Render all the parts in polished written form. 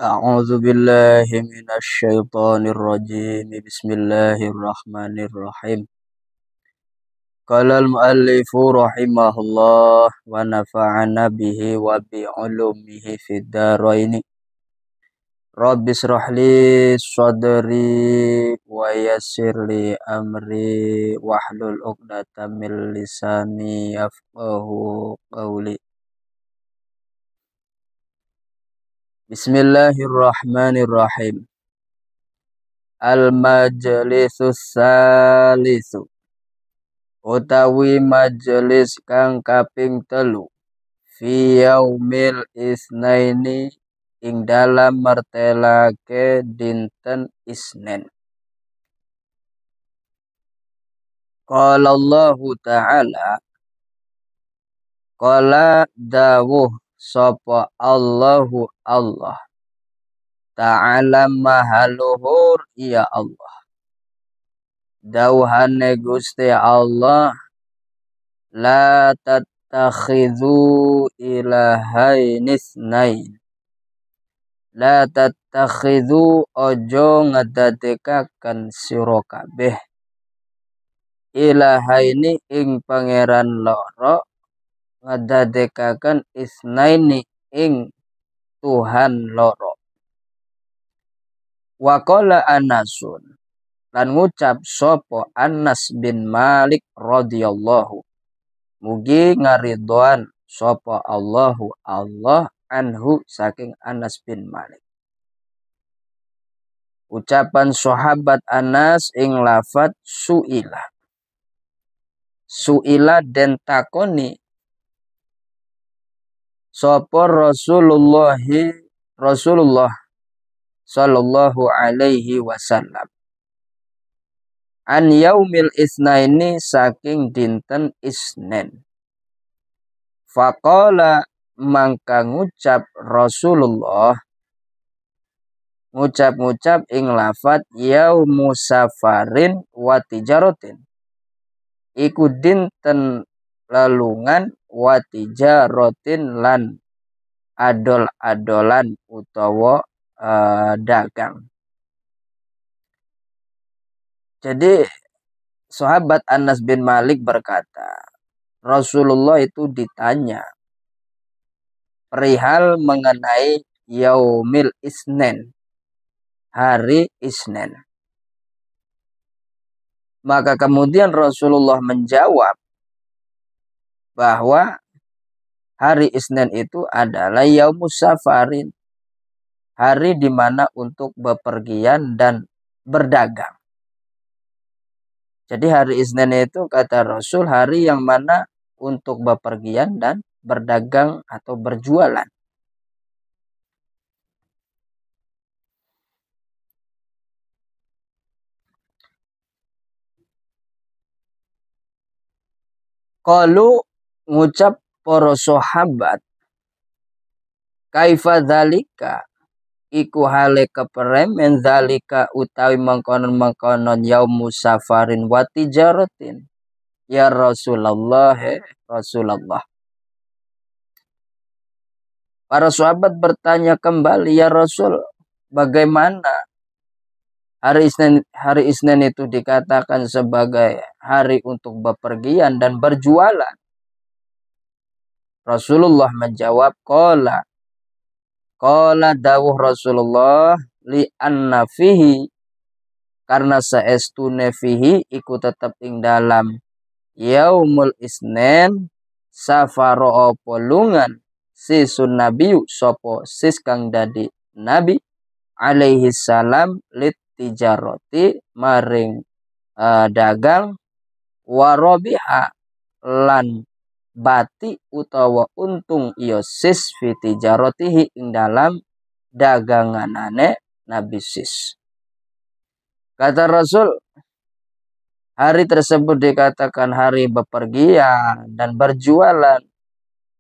أعوذ بالله من الشيطان الرجيم بسم الله الرحمن الرحيم قال المؤلف رحمه الله ونفعنا به وبعلومه في الدارين رب اشرح لي صدري ويسر لي أمري واحلل عقدة من لساني يفقه قولي بسم الله الرحمن الرحيم Al-majlisus salisu utawi majelis kang kaping telu fi yaumil isnaini ing dalam martelake dinten Isnin. Qala Allahu ta'ala qala dawuh sapa Allahu Allah ta'ala mahaluhur ya Allah. Dawuhane Gusti Allah la tattakhidhu ilahaini itsnain. La tattakhidhu ojo ngadadekaken sira kabeh ilahaini ing pangeran loro ngadadekaken itsnaini ing Tuhan loro. Wa qala Anasun lan ngucap sapa Anas bin Malik radhiyallahu mugi ngaridhoan sapa Allahu Allah anhu saking Anas bin Malik. Ucapan sahabat Anas ing lafat suila. Suila den takoni sapa Rasulullah sallallahu alaihi wasallam an yaumil isnaini saking dinten Isnin. Faqala mangka ngucap Rasulullah ngucap ing lafat yaumu safarin wa tijaratin iku dinten lelungan wa tijaratin lan adol-adolan utawa dagang. Jadi sahabat Anas bin Malik berkata, Rasulullah itu ditanya perihal mengenai yaumil Isnin, hari Isnin. Maka kemudian Rasulullah menjawab bahwa hari Isnin itu adalah yaumus safarin, hari di mana untuk bepergian dan berdagang. Jadi hari Isnin itu kata Rasul hari yang mana untuk bepergian dan berdagang atau berjualan. Kalau ngucap para sahabat kaifa dzalika iku hale keperemen dzalika utawi mengkonon-mengkonon yaumus safarin wa tijaratin ya Rasulullah Rasulullah. Para sahabat bertanya kembali, ya Rasul, bagaimana hari Isnin itu dikatakan sebagai hari untuk bepergian dan berjualan? Rasulullah menjawab, qala dawuh Rasulullah li anna fihi karena saestune fihi iku tetep ing dalam yaumul Isnin safaro polungan sisun nabiyu sopo sis kang dadi nabi alaihi salam lit tijaroti maring dagang warobiha lan bati utawa untung iya sis fi tijarotihi ing dalam daganganane nabi sis. Kata Rasul, hari tersebut dikatakan hari bepergian dan berjualan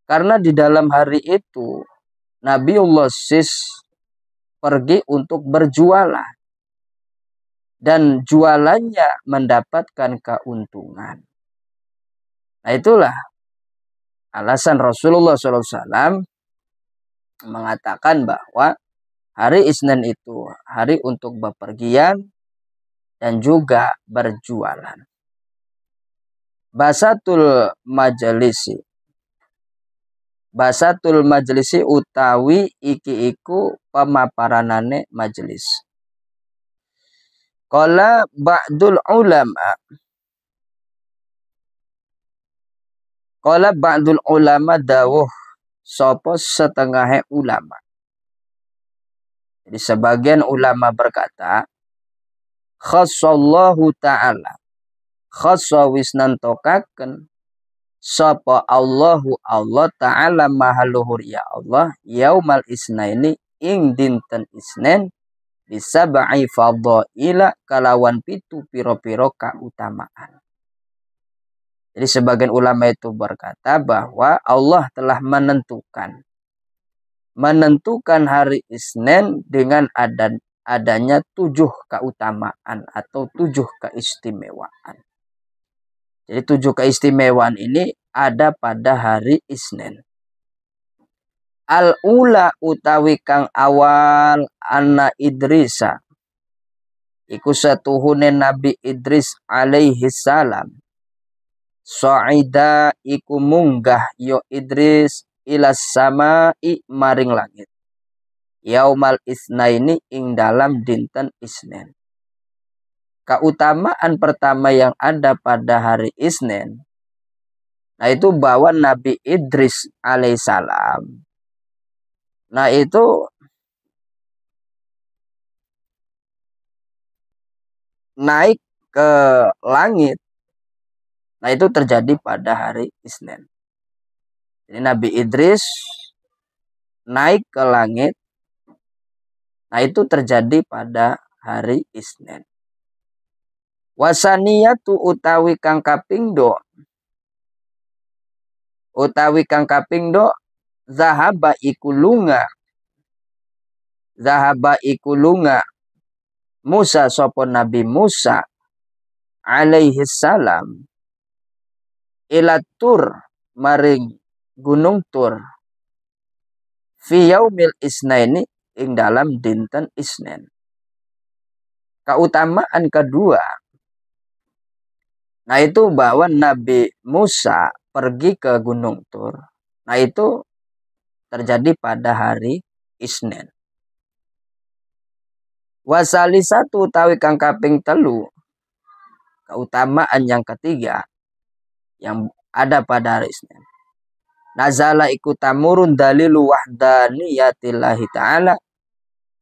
karena di dalam hari itu Nabiullah sis pergi untuk berjualan dan jualannya mendapatkan keuntungan. Nah itulah alasan Rasulullah SAW mengatakan bahwa Hari Isnin itu hari untuk bepergian dan juga berjualan. Basatul majalisi. Basatul majalisi utawi iki iku pemaparanane majelis. Qala ba'dul ulama. Qala ba'dul ulama dawuh sapa setengahe ulama. Jadi sebagian ulama berkata, khassallahu ta'ala. Khassa wisnantokaken sapa Allahu Allah ta'ala maha luhur ya Allah yaumal isnaini ing dinten Isnin bisab'i fadhaila kalawan pitu piro-piro kautamaan. Jadi sebagian ulama itu berkata bahwa Allah telah menentukan hari Isnin dengan adanya 7 keutamaan atau 7 keistimewaan. Jadi 7 keistimewaan ini ada pada hari Isnin. Al-ula utawi kang awal anna Idrisa. Iku satuhune Nabi Idris alaihi salam. Sa'ida iku munggah yo Idris ilas sama'i maring langit. Yaumal isnaini ing dalam dinten Isnin. Keutamaan pertama yang ada pada hari Isnin, nah itu bahwa Nabi Idris alaihissalam, nah itu naik ke langit, nah itu terjadi pada hari Isnin. Jadi Nabi Idris naik ke langit, nah itu terjadi pada hari Isnin. Wasaniyatu utawi kang kapingdo zahaba ikulunga Musa sapa Nabi Musa alaihi salam ila Tur maring gunung Tur fi yaumil isnaini ing dalam dinten Isnin. Keutamaan kedua, nah itu bahwa Nabi Musa pergi ke gunung Tur. Nah itu terjadi pada hari Isnin. Wasali satu utawi kang kaping telu. Keutamaan yang ketiga yang ada pada hari Isnin. Nazala iku tamurun dalilu wahdaniyatillahi ta'ala.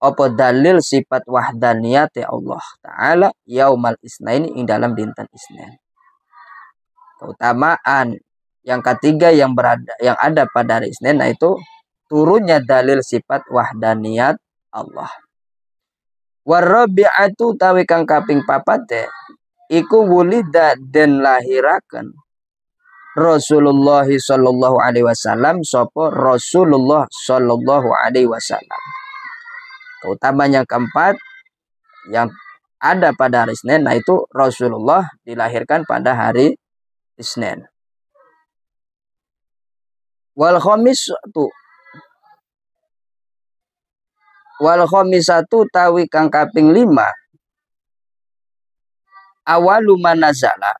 Apa dalil sifat wahdaniyati Allah ta'ala yaumal isnaini ing dalam dinten Isnin. Keutamaan yang ketiga yang ada pada hari Isnin, nah itu turunnya dalil sifat wahdaniyat Allah. Warabi'atu tawi kang kaping papate iku wulida den lahiraken Rasulullah sallallahu alaihi wasallam sapa Rasulullah sallallahu alaihi wasallam. Keutamaan yang keempat yang ada pada hari Isnin, nah itu Rasulullah dilahirkan pada hari Isnin. Wal khamisatu tawi kang kaping 5 awalu manazala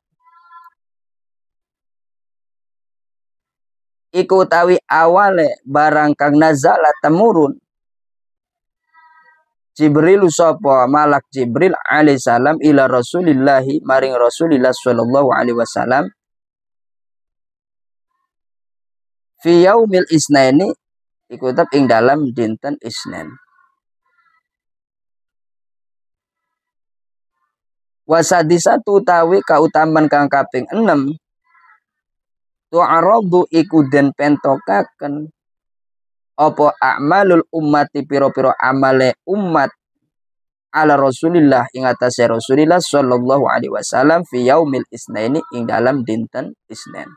iku tawi awale barang kang nazala temurun Jibril sapa malak Jibril alaihissalam ila Rasulillahi maring Rasulillah sallallahu alaihi wasallam fi yaumil isnaini iku tetep ing dalam dinten Isnin. Wasadisatu tawi kautaman kang kaping 6 tu'aradu iku den pentokaken apa a'malul ummati piro-piro amale umat ala Rasulillah ing atase Rasulillah sallallahu alaihi wasallam fi yaumil isnaini ing dalam dinten Isnin.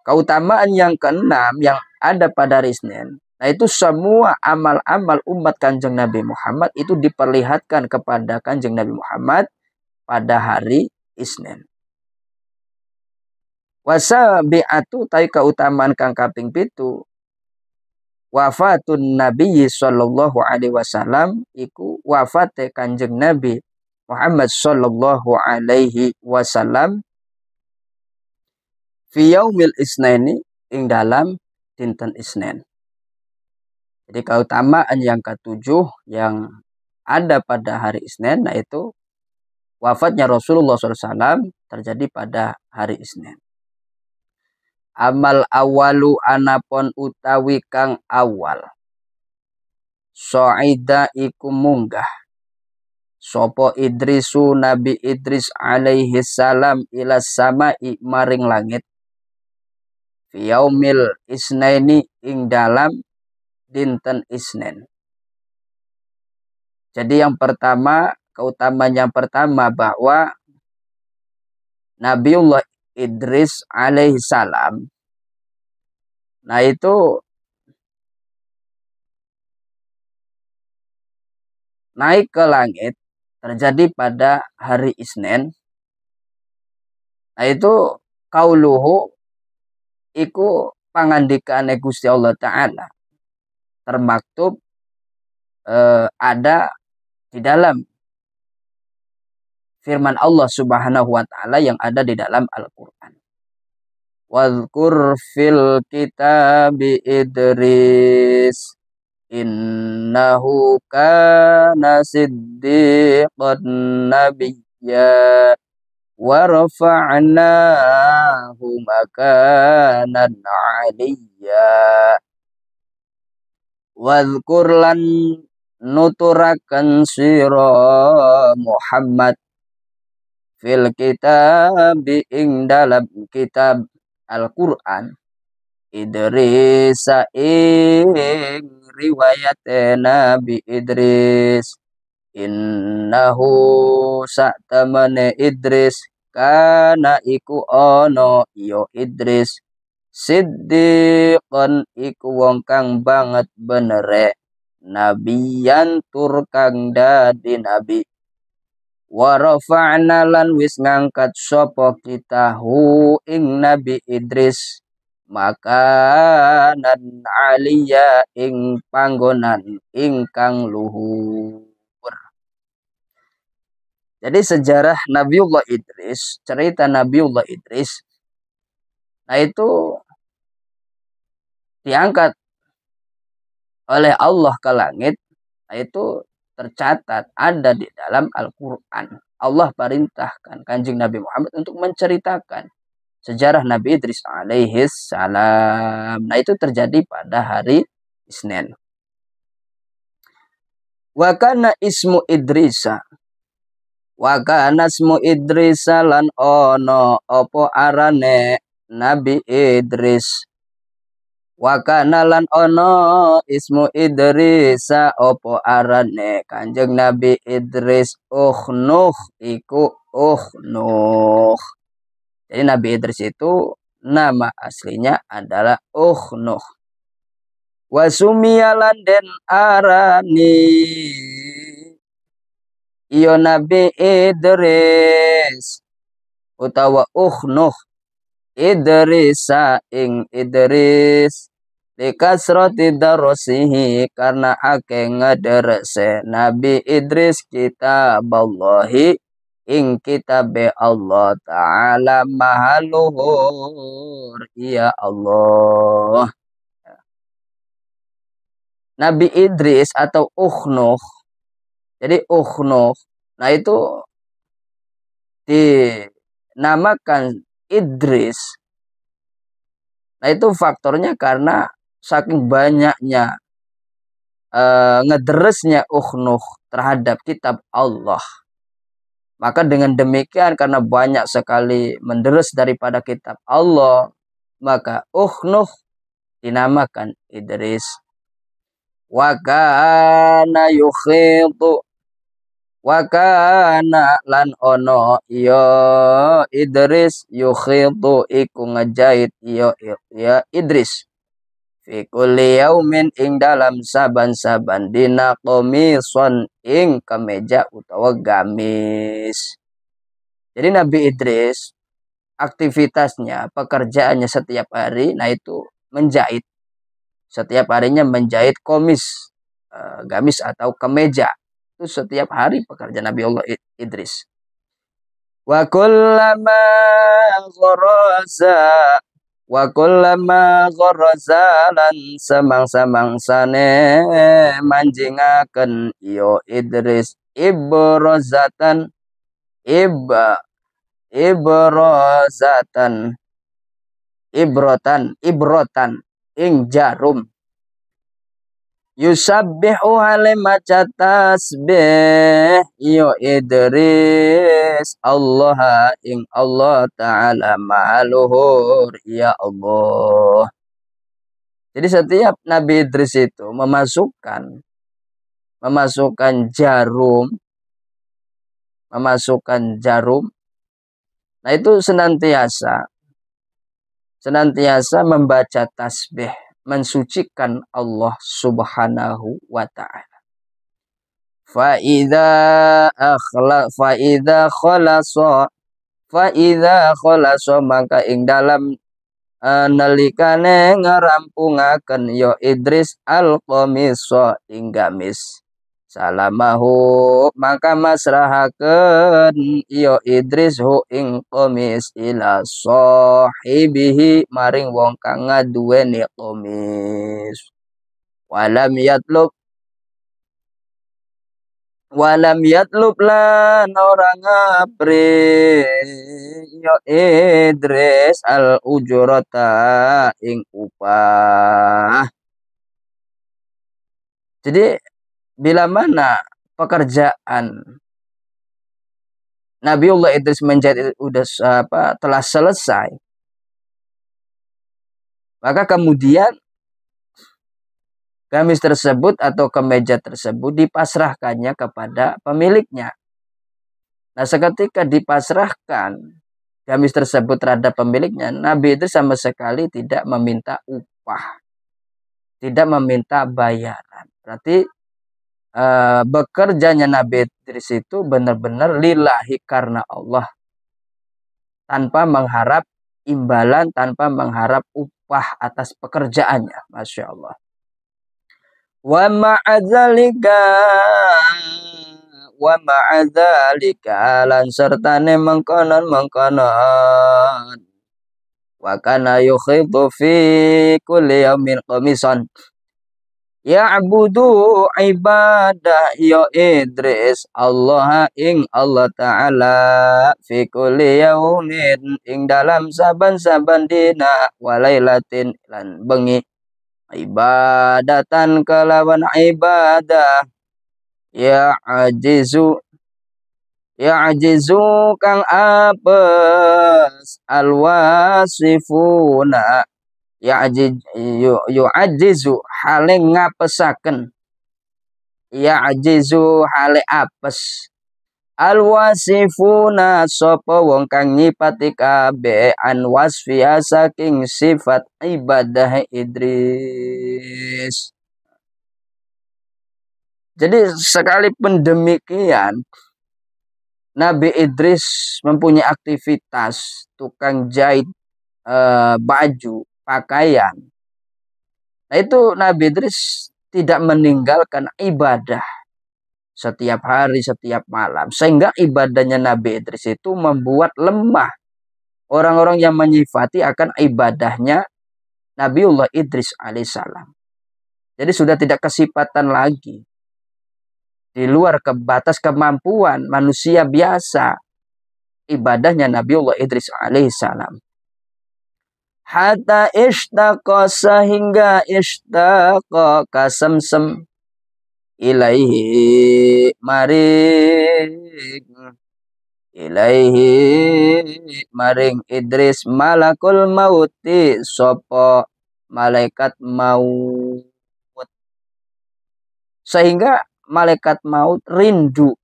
Keutamaan yang keenam yang ada pada hari Isnin, nah itu semua amal-amal umat Kanjeng Nabi Muhammad itu diperlihatkan kepada Kanjeng Nabi Muhammad pada hari Isnin. Wasabi'atu tai keutamaan kang kaping 7 wafatun Nabi sallallahu alaihi wasallam iku wafate Kanjeng Nabi Muhammad sallallahu alaihi wasallam fi yaumil isnaini ing dalam dinten Isnin. Jadi keutamaan yang ketujuh yang ada pada hari Isnin, yaitu wafatnya Rasulullah SAW terjadi pada hari Isnin. Amal awalu anapon utawi kang awal. So'ida iku munggah. Sopo Idrisu Nabi Idris alaihi salam ila sama'i maring langit. Fi yaumil isnaini ing dalam dinten Isnin. Jadi yang pertama, keutamaan yang pertama bahwa Nabiullah Idris alaihi salam, nah itu naik ke langit terjadi pada hari Isnin. Nah itu kauluhu iku pangandikaane Gusti Allah Ta'ala termaktub ada di dalam firman Allah Subhanahu wa Ta'ala yang ada di dalam Al-Qur'an. Wadhkur fil kitabi Idris innahu kana siddiqan nabiyya wa rafa'nahu makanan 'aliyya. Wadhkur lan nuturakan sira Muhammad fil kitabi ing dalam kitab Al-Qur'an Idris ing riwayat Nabi Idris innahu sa'tamane Idris kana iku ono yo Idris siddiqan iku wong kang banget benere nabiyan tur kang dadi nabi wa rafa'na lan wis ngangkat sapa kita hu ing Nabi Idris makanan aliyya ing panggonan ingkang luhur. Jadi sejarah Nabiullah Idris, cerita Nabiullah Idris, nah itu diangkat oleh Allah ke langit, nah itu tercatat ada di dalam Al-Quran. Allah perintahkan Kanjeng Nabi Muhammad untuk menceritakan sejarah Nabi Idris alaihi salam. Nah itu terjadi pada hari Isnin. Wa kana ismu Idrisa. Wa kana ismu Idrisa lan ono opo arane Nabi Idris. Wa kana lan ono ismu Idrisa opo arane Kanjeng Nabi Idris Nuh iku Nuh. Jadi Nabi Idris itu nama aslinya adalah Nuh. Wa sumiyalan den arani iyo Nabi Idris utawa Nuh Idrisa ing Idris likasroti darosihi karena ake ngederse Nabi Idris kitaballahi ing kitabe Allah Ta'ala mahaluhur ya Allah. Nabi Idris atau Nuh, jadi Nuh, nah itu dinamakan Idris. Nah itu faktornya karena saking banyaknya ngederesnya Nuh terhadap kitab Allah. Maka dengan demikian karena banyak sekali menderes daripada kitab Allah, maka Nuh dinamakan Idris. Wa kana yukhitu wa kana lan ono ya Idris yukhitu iku ngejahit ya Idris fi kulli yaumin ing dalam saban-saban dina qamison ing kemeja utawa gamis. Jadi Nabi Idris aktivitasnya pekerjaannya setiap hari nah itu menjahit setiap harinya menjahit gamis atau kemeja. Itu setiap hari pekerjaan Nabi Allah Idris. Wa kullama gharaza wa kullama gharaza lan samang-samangsane manjingaken yo Idris ibrozatan ibrozatan ibrotan ing jarum yusabbihu hale maca tasbih yo Idris Allah ing Allah taala maluhur ya Allah. Jadi setiap Nabi Idris itu memasukkan jarum. Nah itu senantiasa membaca tasbih, mensucikan Allah Subhanahu wa taala. Fa idza khalasa maka ing dalam nalikane ngerampungaken yo Idris al-qamisa ing gamis salamahu maka masrahaken yo Idris hu ing qamis ila sahibihi maring wong kang ngaduweni qamis walam yatlub lan orang ngapri yo Idris al ujurata ing upah. Jadi bila mana pekerjaan Nabiullah Idris menjahit telah selesai, maka kemudian gamis tersebut atau kemeja tersebut dipasrahkannya kepada pemiliknya. Nah, seketika dipasrahkan gamis tersebut terhadap pemiliknya, Nabi Idris sama sekali tidak meminta upah, tidak meminta bayaran. Berarti bekerjanya Nabi Idris itu benar-benar lillahi karena Allah, tanpa mengharap imbalan, tanpa mengharap upah atas pekerjaannya. Masya Allah. Wa ma'adzalika lan sertane mengkonon wa kana yukhidu fi kulli yaumin qamisan ya'budu ibadah yo Idris Allah ing Allah taala fi kulli yaumin ing dalam saban-saban dina walailatin lan bengi ibadatan kalawan ibadah ya ajizu kang apes alwasifuna yu'ajizu hale ngapesaken ya'jizu hale apes alwasifuna sapa wong kang nyipati kabeh an wasfiya saking sifat ibadah Idris. Jadi sekalipun demikian Nabi Idris mempunyai aktivitas tukang jahit baju pakaian. Nah itu Nabi Idris tidak meninggalkan ibadah setiap hari, setiap malam. Sehingga ibadahnya Nabi Idris itu membuat lemah orang-orang yang menyifati akan ibadahnya Nabiullah Idris alaihissalam. Jadi sudah tidak kesifatan lagi. Di luar batas kemampuan manusia biasa. Ibadahnya Nabiullah Idris alaihissalam. Hatta ishtaqa sehingga ishtaqa kasemsem ilaihi maring Idris malakul mauti sopo malaikat maut. Sehingga malaikat maut rindu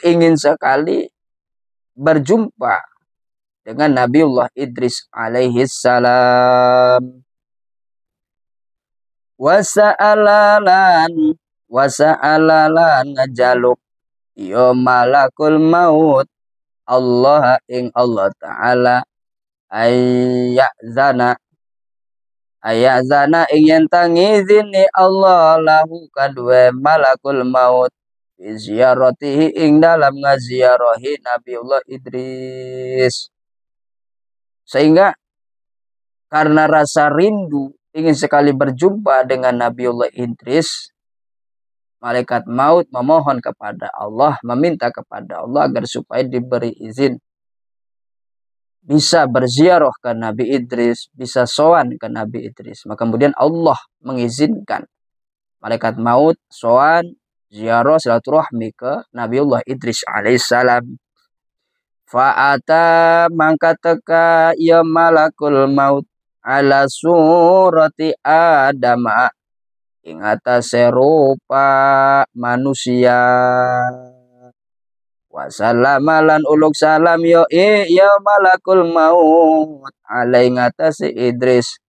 ingin sekali berjumpa dengan Nabiullah Idris alaihi salam. Wasa'alalan ngajaluk ya malakul maut Allah ing Allah taala ayyazana ayazana ingin tangizini Allah lahu kadwe malakul maut ziaratihi ing dalam ngaziarahi Nabiullah Idris. Sehingga karena rasa rindu ingin sekali berjumpa dengan Nabiullah Idris, malaikat maut memohon kepada Allah, meminta kepada Allah agar supaya diberi izin bisa berziarah ke Nabi Idris, bisa sowan ke Nabi Idris. Maka kemudian Allah mengizinkan malaikat maut sowan ziarah silaturahmi ke Nabiullah Idris alaihissalam. Fa'ata mangka teka ya malakul maut ala surati Adama ing atase rupa manusia. Wasallamalan uluk salam yo ya malakul maut alai ngatasi Idris.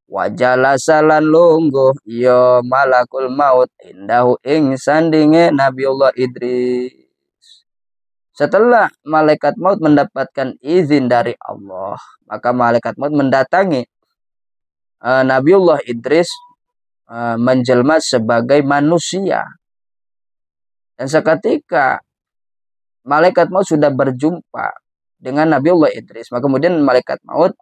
Wajala salan lungguh yo malakul maut indahu ing sandinge Nabiullah Idris. Setelah malaikat maut mendapatkan izin dari Allah, maka malaikat maut mendatangi Nabiullah Idris menjelma sebagai manusia. Dan seketika malaikat maut sudah berjumpa dengan Nabiullah Idris, maka kemudian malaikat maut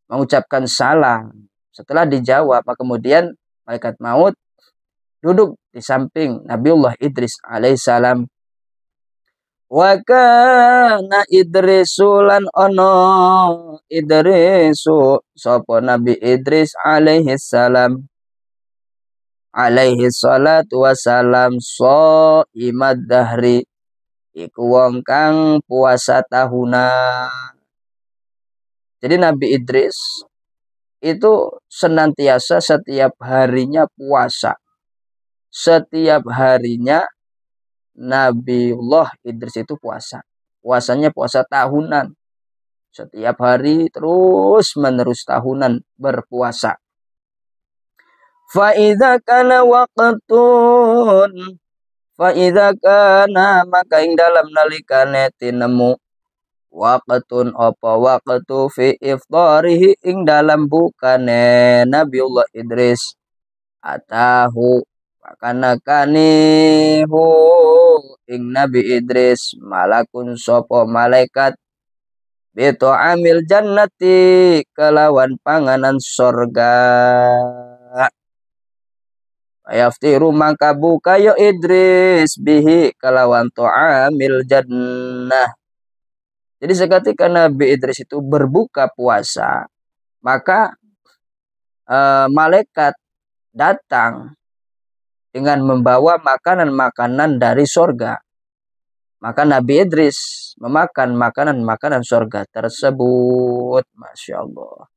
mengucapkan salam. Setelah dijawab, maka kemudian malaikat maut duduk di samping Nabiullah Idris alaihissalam. Wa kana Idrisulan ono Idrisu sapa Nabi Idris alaihi salam alaihi salatu wasalam so imad dahri iku wong kang puasa tahunan. Jadi Nabi Idris itu senantiasa setiap harinya puasa. Setiap harinya Nabiullah Idris itu puasa. Puasanya puasa tahunan. Setiap hari terus menerus tahunan berpuasa. Fa'idha kana waqtun. Fa'idha kana maka ing dalam nalikane tinemu. Waqtun apa waqtu fi iftarihi ing dalam bukane Nabiullah Idris. Atahu makana kanihu ing Nabi Idris malakun sopo malaikat beto amil jannati kelawan panganan sorga. Ayaftiru maka buka yo Idris bihi kelawan to'amil jannah. Jadi seketika Nabi Idris itu berbuka puasa, maka malaikat datang dengan membawa makanan-makanan dari sorga. Maka Nabi Idris memakan makanan-makanan sorga tersebut. Masya Allah.